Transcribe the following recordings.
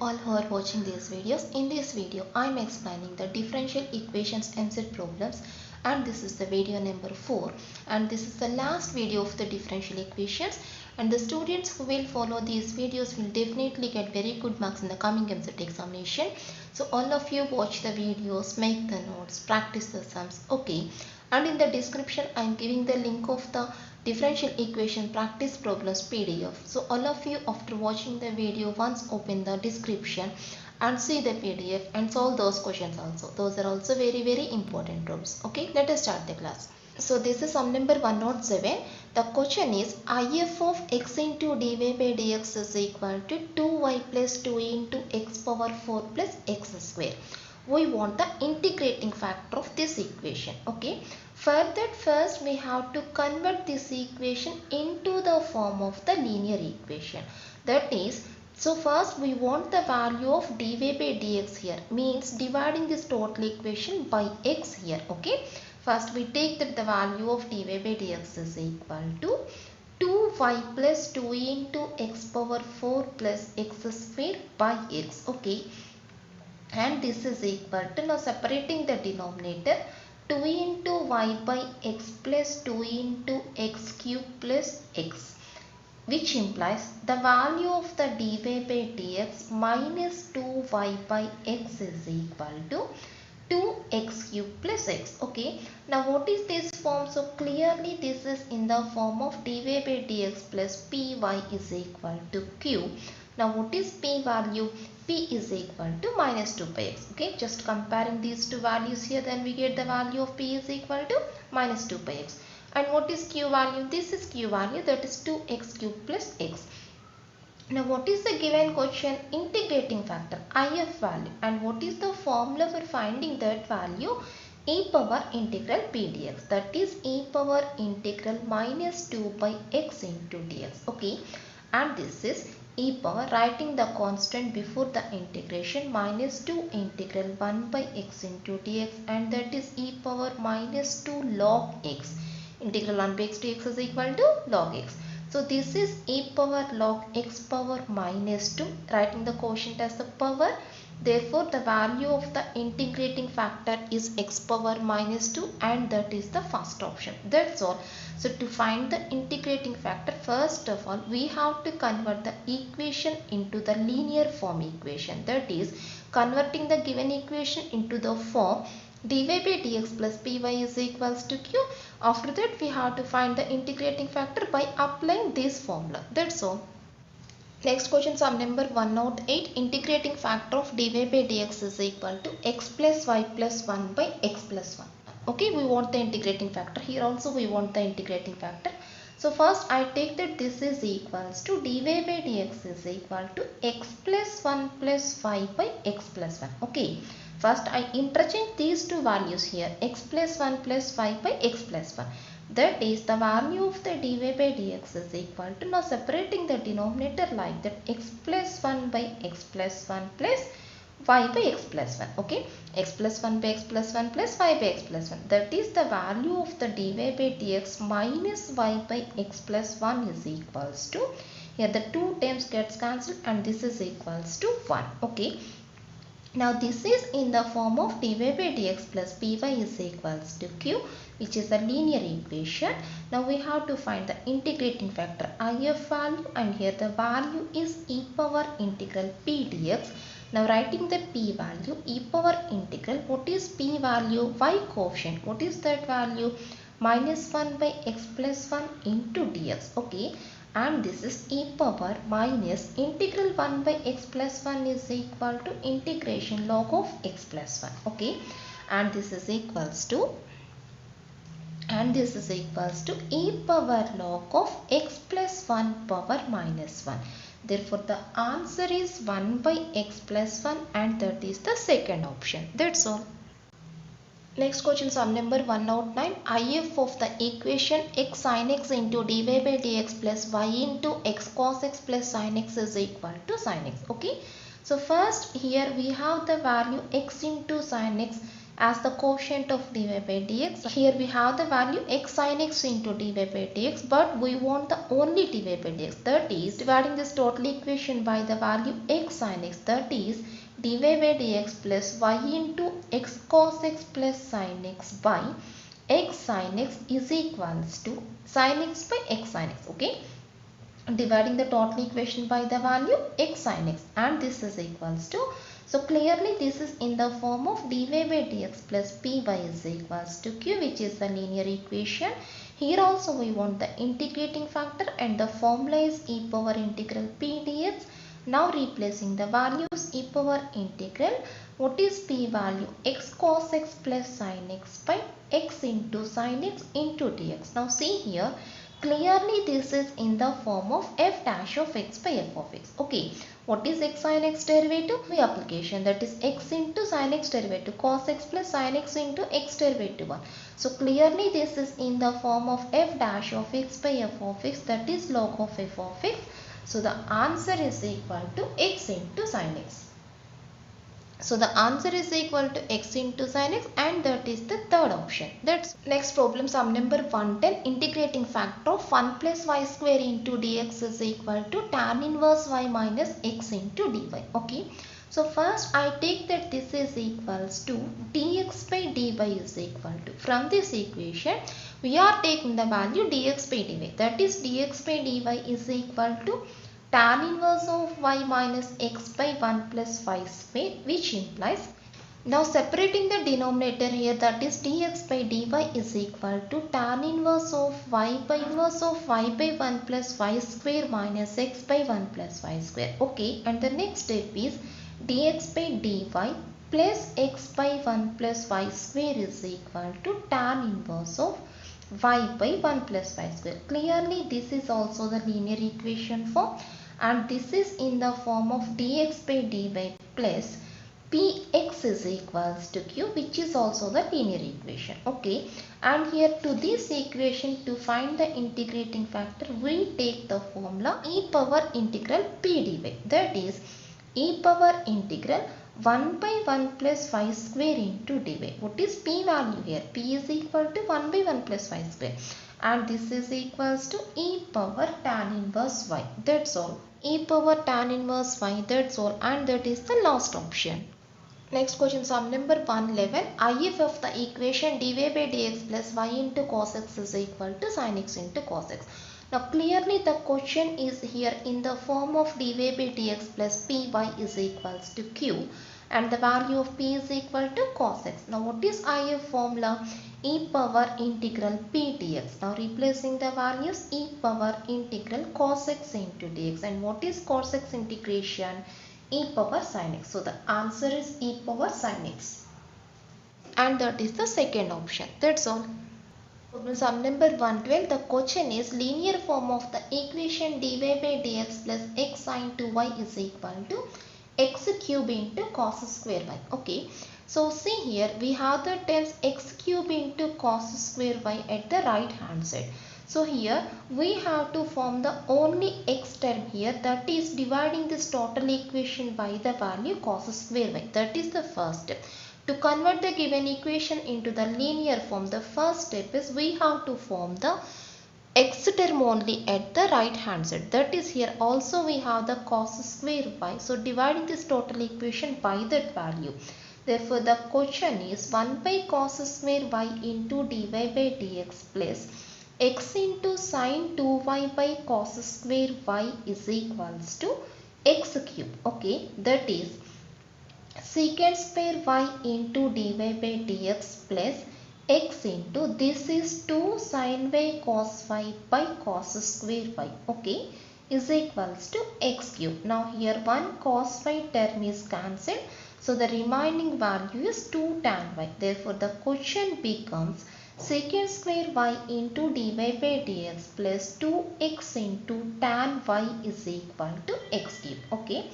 all who are watching these videos. In this video, I am explaining the differential equations MZ problems, and this is the video number 4, and this is the last video of the differential equations, and the students who will follow these videos will definitely get very good marks in the coming MZ examination. So all of you watch the videos, make the notes, practice the sums, okay? And in the description I am giving the link of the differential equation practice problems PDF. So all of you, after watching the video, once open the description and see the PDF and solve those questions also. Those are also very important problems. Okay, let us start the class. So this is sum number 107. The question is if of x into dy by dx is equal to 2y plus 2 into x power 4 plus x square. We want the integrating factor of this equation. Okay, for that first we have to convert this equation into the form of the linear equation. That is, so first we want the value of dy by dx here, means dividing this total equation by x here. Okay, first we take that the value of dy by dx is equal to 2y plus 2 into x power 4 plus x square by x. Okay, and this is equal to, now separating the denominator, 2 into y by x plus 2 into x cube plus x, which implies the value of the dy by dx minus 2y by x is equal to 2x cube plus x. Okay, now what is this form? So clearly this is in the form of dy by dx plus py is equal to q. Now what is p value? P is equal to minus 2 pi x. Okay, just comparing these two values here, then we get the value of p is equal to minus 2 pi x. And what is q value? This is q value, that is 2x cube plus x. Now what is the given question? Integrating factor, if value, and what is the formula for finding that value? E power integral p dx, that is e power integral minus 2 by x into dx. Okay, and this is e power, writing the constant before the integration, minus 2 integral 1 by x into dx, and that is e power minus 2 log x. Integral 1 by x dx is equal to log x. So this is e power log x power minus 2, writing the quotient as the power. Therefore the value of the integrating factor is x power minus 2, and that is the first option. That's all. So to find the integrating factor, first of all we have to convert the equation into the linear form equation. That is, converting the given equation into the form dy by dx plus py is equals to q. After that we have to find the integrating factor by applying this formula. That's all. Next question, sum number 108. Integrating factor of dy by dx is equal to x plus y plus 1 by x plus 1. Okay, we want the integrating factor. Here also we want the integrating factor. So first I take that this is equals to dy by dx is equal to x plus 1 plus y by x plus 1. Okay, first I interchange these two values here, x plus 1 plus y by x plus 1. That is, the value of the dy by dx is equal to, now separating the denominator like that, x plus 1 by x plus 1 plus y by x plus 1. Okay, x plus 1 by x plus 1 plus y by x plus 1. That is, the value of the dy by dx minus y by x plus 1 is equals to, here the two terms gets cancelled and this is equals to 1. Okay, now this is in the form of dy by dx plus py is equals to q, which is a linear equation. Now we have to find the integrating factor if value, and here the value is e power integral p dx. Now writing the p value, e power integral, what is p value? Y coefficient, what is that value? Minus 1 by x plus 1 into dx. Okay, and this is e power minus integral 1 by x plus 1 is equal to integration log of x plus 1. Okay, and this is equals to, e power log of x plus 1 power minus 1. Therefore the answer is 1 by x plus 1, and that is the second option. That's all. Next question, sum number 109. If of the equation x sin x into dy by dx plus y into x cos x plus sin x is equal to sin x. Okay, so first here we have the value x into sin x as the quotient of dy by dx. Here we have the value x sin x into dy by dx, but we want the only dy by dx. That is, dividing this total equation by the value x sin x, that is dy by dx plus y into x cos x plus sin x by x sin x is equals to sin x by x sin x. Okay, dividing the total equation by the value x sin x, and this is equals to, so clearly this is in the form of dy by dx plus py is equals to q, which is the linear equation. Here also we want the integrating factor, and the formula is e power integral p dx. Now replacing the values, e power integral, what is p value, x cos x plus sin x by x into sin x into dx. Now see here, clearly this is in the form of f dash of x by f of x. Okay, what is x sin x derivative? The application, that is x into sin x derivative, cos x plus sin x into x derivative 1. So clearly this is in the form of f dash of x by f of x, that is log of f of x. So the answer is equal to x into sin x. So the answer is equal to x into sin x, and that is the third option. That's next problem, sum number 110. Integrating factor of 1 plus y square into dx is equal to tan inverse y minus x into dy. Okay. So first I take that this is equals to dx by dy is equal to, from this equation we are taking the value dx by dy, that is dx by dy is equal to tan inverse of y minus x by 1 plus y square, which implies, now separating the denominator here, that is dx by dy is equal to tan inverse of y by 1 plus y square minus x by 1 plus y square. Okay, and the next step is dx by dy plus x by 1 plus y square is equal to tan inverse of y by 1 plus y square. Clearly this is also the linear equation form, and this is in the form of dx by dy plus px is equals to q, which is also the linear equation. Okay, and here to this equation, to find the integrating factor, we take the formula e power integral p dy, that is e power integral 1 by 1 plus y square into dy. What is p value here? P is equal to 1 by 1 plus y square, and this is equals to e power tan inverse y. That's all. E power tan inverse y, that's all, and that is the last option. Next question, sum number 111. If of the equation dy by dx plus y into cos x is equal to sin x into cos x. Now clearly the question is here in the form of dy by dx plus py is equals to q, and the value of p is equal to cos x. Now what is if formula? E power integral p dx. Now replacing the values, e power integral cos x into dx, and what is cos x integration? E power sin x. So the answer is e power sin x, and that is the second option. That's all. Problem sum number 112. The question is linear form of the equation dy by dx plus x sin 2y is equal to x cube into cos square y. Okay, so see here we have the terms x cube into cos square y at the right hand side. So here we have to form the only x term here, that is dividing this total equation by the value cos square y. That is the first step. To convert the given equation into the linear form, the first step is we have to form the x term only at the right hand side. That is, here also we have the cos square y. So dividing this total equation by that value. Therefore the question is 1 by cos square y into dy by dx plus x into sin 2y by cos square y is equals to x cube. Okay, that is secant square y into dy by dx plus x into, this is 2 sin y cos y by cos square y. Okay, is equals to x cube. Now here one cos y term is cancelled, so the remaining value is 2 tan y. Therefore the question becomes secant square y into dy by dx plus 2x into tan y is equal to x cube. Okay,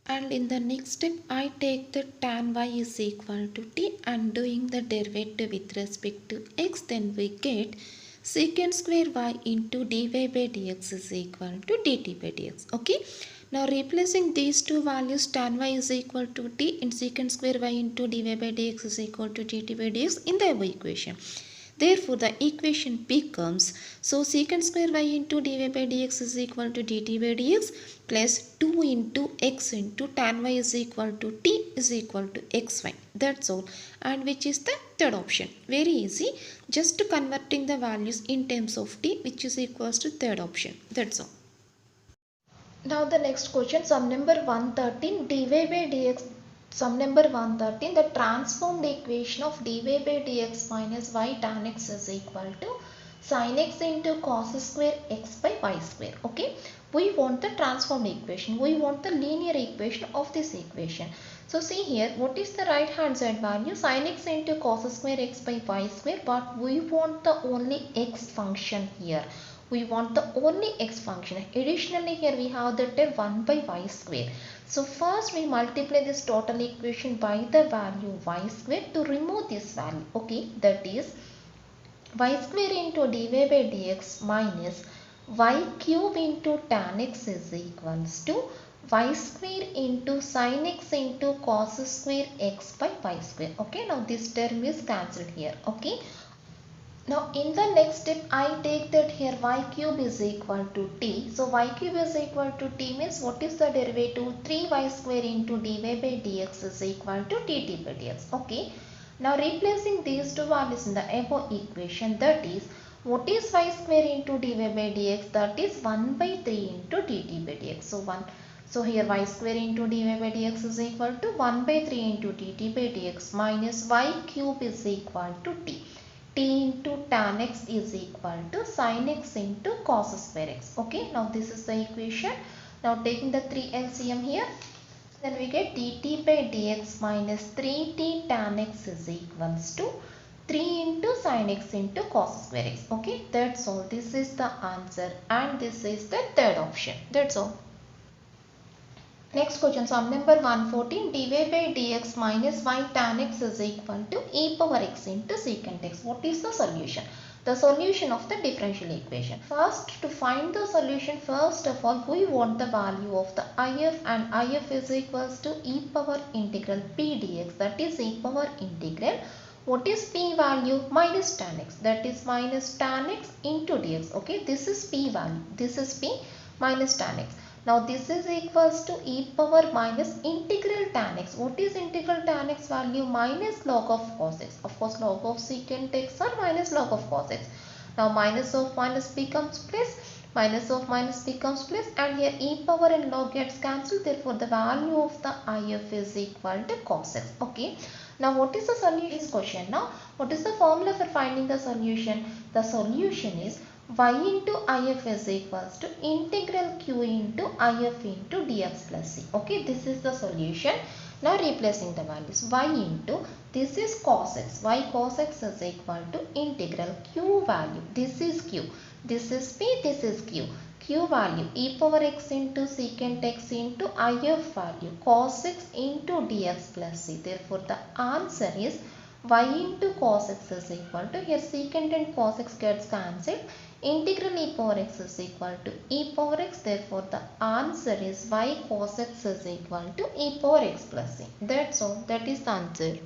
and in the next step I take the tan y is equal to t, and doing the derivative with respect to x, then we get secant square y into dy by dx is equal to dt by dx. Okay, Now replacing these two values, tan y is equal to t in secant square y into dy by dx is equal to dt by dx in the above equation. Therefore, the equation becomes, so secant square y into dy by dx is equal to dt by dx plus 2 into x into tan y is equal to t is equal to xy. That's all. And which is the third option. Very easy. Just converting the values in terms of t, which is equals to third option. That's all. Now the next question, sum number 113, dy by dx. Sum number 113, the transformed equation of dy by dx minus y tan x is equal to sin x into cos square x by y square. Okay, we want the transformed equation. We want the linear equation of this equation. So see here, what is the right hand side value? Sin x into cos square x by y square, but we want the only x function here. We want the only x function. Additionally, here we have the term 1 by y square. So first we multiply this total equation by the value y square to remove this value. Okay, that is y square into dy by dx minus y cube into tan x is equals to y square into sin x into cos square x by y square. Okay, now this term is cancelled here. Okay. Now in the next step, I take that here y cube is equal to t. So y cube is equal to t means what is the derivative? 3y square into dy by dx is equal to dt by dx. Okay. Now replacing these two values in the above equation, that is, what is y square into dy by dx? That is 1 by 3 into dt by dx. So here y square into dy by dx is equal to 1 by 3 into dt by dx minus y cube is equal to t. T into tan x is equal to sin x into cos square x. Okay, now this is the equation. Now taking the 3 LCM here, then we get dt by dx minus 3t tan x is equals to 3 into sin x into cos square x. Okay, that's all. This is the answer and this is the third option. That's all. Next question, sum number 114, dy by dx minus y tan x is equal to e power x into secant x. What is the solution? The solution of the differential equation. First, to find the solution, first of all, we want the value of the if, and if is equals to e power integral p dx, that is e power integral. What is p value? Minus tan x, that is minus tan x into dx. Okay, this is p value, this is p minus tan x. Now this is equals to e power minus integral tan x. What is integral tan x value? Minus log of cos x. Of course, log of secant x or minus log of cos x. Now minus of minus becomes plus, minus of minus becomes plus, and here e power and log gets cancelled. Therefore, the value of the if is equal to cos x. Okay. Now what is the solution? This question. Now what is the formula for finding the solution? The solution is y into if is equals to integral q into if into dx plus c. Okay, this is the solution. Now replacing the values, y into, this is cos x, y cos x is equal to integral q value, this is q, this is p, this is q, q value e power x into secant x into if value cos x into dx plus c. Therefore the answer is y into cos x is equal to, here secant and cos x gets cancelled, integral e power x is equal to e power x. Therefore the answer is y cos x is equal to e power x plus c. That's all. That is the answer.